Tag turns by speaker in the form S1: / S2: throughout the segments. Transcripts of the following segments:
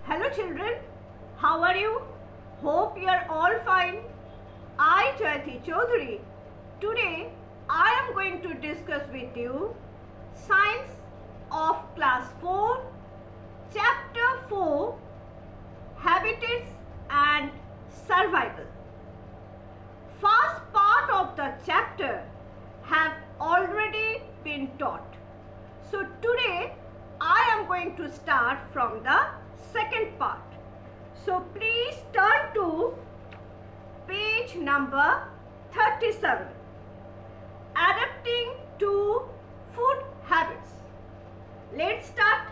S1: Hello children, how are you? Hope you are all fine. I, Jayati Chaudhary, today I am going to discuss with you Science of Class 4, Chapter 4, Habitats and Survival. First part of the chapter have already been taught. So today I am going to start from the second part. So please turn to page number 37. Adapting to food habits. Let's start.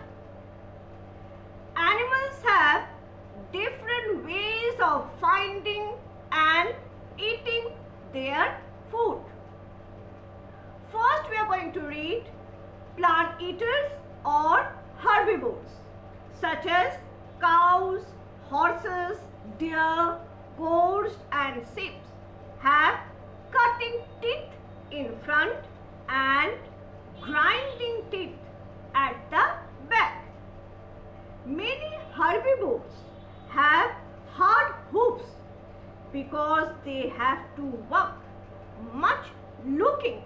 S1: Animals have different ways of finding and eating their food. First we are going to read plant eaters or herbivores such as cows, horses, deer, goats and sheep have cutting teeth in front and grinding teeth at the back. Many herbivores have hard hooves because they have to walk much looking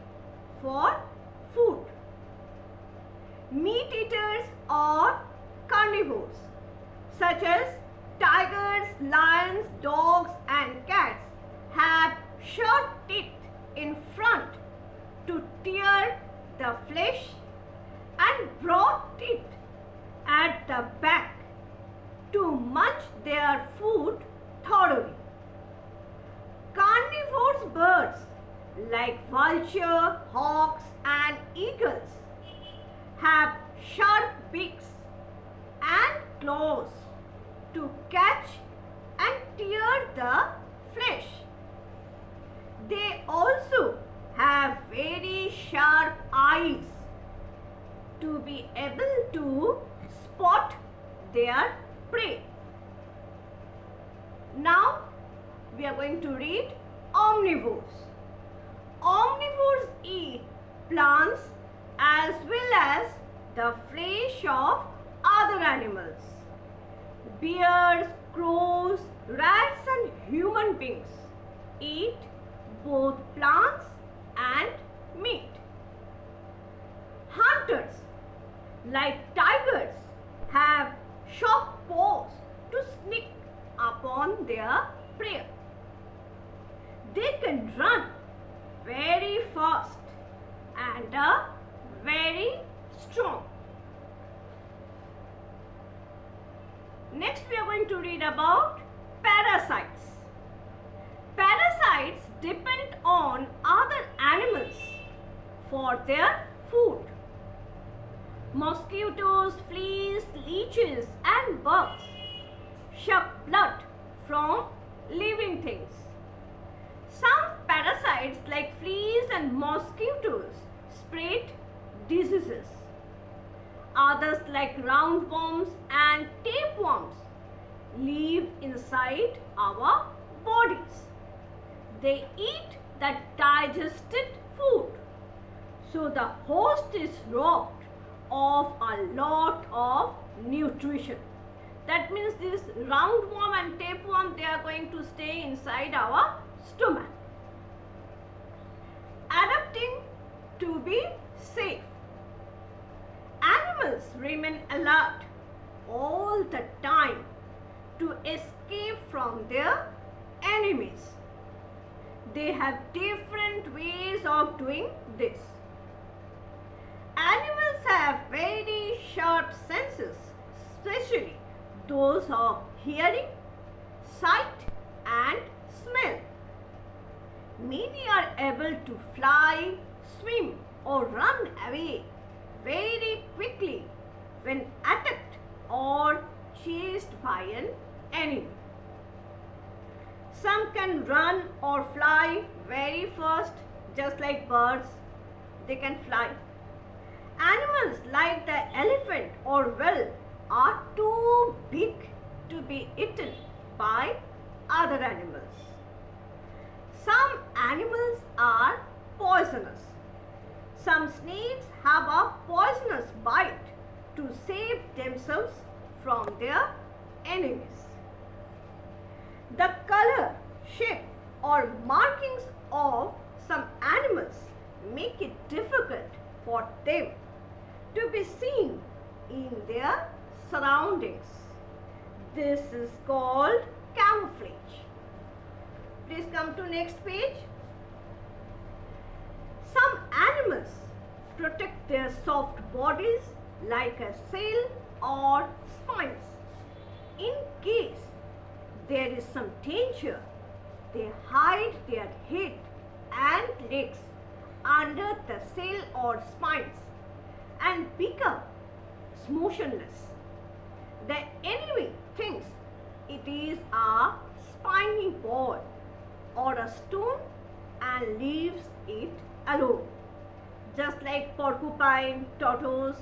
S1: for food. Meat eaters or carnivores such as tigers, lions, dogs and cats have sharp teeth in front to tear the flesh and broad teeth at the back to munch their food thoroughly. Carnivorous birds like vulture, hawks and eagles have sharp beaks and claws to catch and tear the flesh. They also have very sharp eyes to be able to spot their prey. Now we are going to read omnivores. Omnivores eat plants as well as the flesh of other animals. Bears, crows, rats and human beings eat both plants and meat. Hunters like tigers have sharp paws to sneak upon their prey. They can run very fast and are very strong. Next we are going to read about parasites. Parasites depend on other animals for their food. Mosquitoes, fleas, leeches and bugs suck blood from living things. Some parasites like fleas and mosquitoes spread diseases. Others like roundworms and tapeworms live inside our bodies. They eat the digested food. So the host is robbed of a lot of nutrition. That means this roundworm and tapeworm, they are going to stay inside our stomach. Adapting to be safe. Animals remain alert all the time to escape from their enemies. They have different ways of doing this. Animals have very sharp senses, especially those of hearing, sight and smell. Many are able to fly, swim or run away very quickly when attacked or chased by an enemy. Some can run or fly very fast, just like birds. They can fly. Animals like the elephant or whale are too big to be eaten by other animals. Some animals are poisonous. Some snakes have a poisonous bite to save themselves from their enemies. The color, shape or markings of some animals make it difficult for them to be seen in their surroundings. This is called camouflage. Please come to next page. Some animals protect their soft bodies like a sail or spines. In case there is some danger, they hide their head and legs under the sail or spines and become motionless. The enemy thinks it is a spiny ball or a stone and leaves it alone. Just like porcupine, tortoise,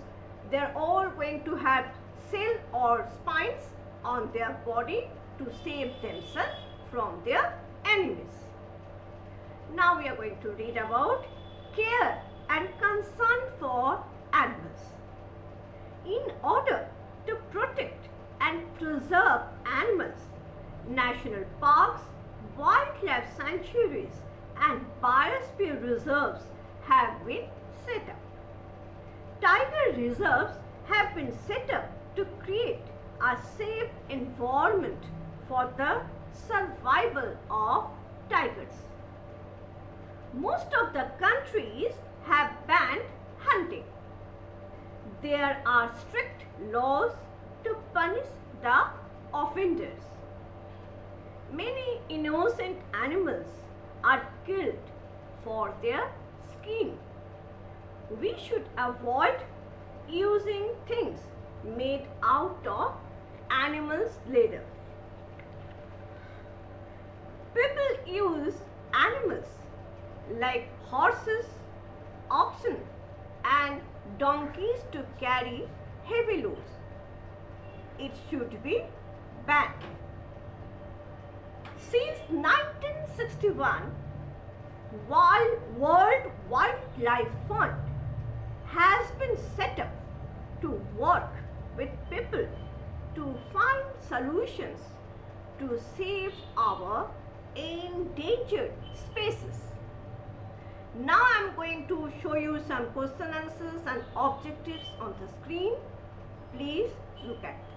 S1: they're all going to have sail or spines on their body to save themselves from their enemies. Now we are going to read about care and concern for animals. In order to protect and preserve animals, national parks, wildlife sanctuaries and biosphere reserves have been set up. Tiger reserves have been set up to create a safe environment for the survival of tigers. Most of the countries have banned hunting. There are strict laws to punish the offenders. Many innocent animals are killed for their skin. We should avoid using things made out of animals' leather. People use animals like horses, oxen and donkeys to carry heavy loads. It should be banned. Since 1961, World Wildlife Fund has been set up to work with people to find solutions to save our endangered species. Now I am going to show you some question answers and objectives on the screen. Please look at them.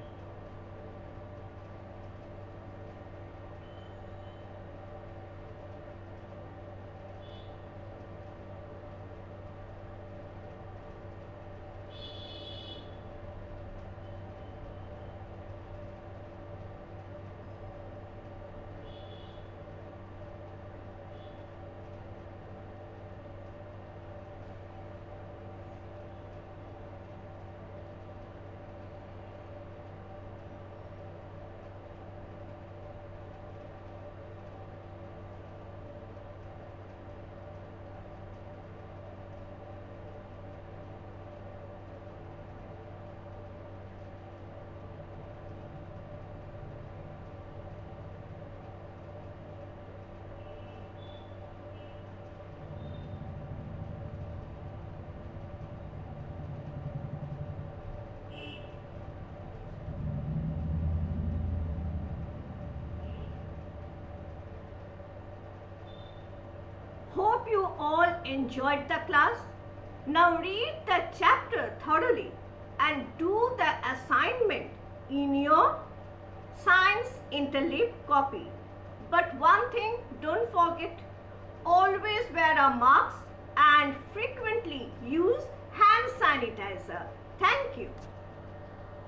S1: Hope you all enjoyed the class. Now read the chapter thoroughly and do the assignment in your Science Interleaved copy. But one thing, don't forget, always wear a mask and frequently use hand sanitizer. Thank you.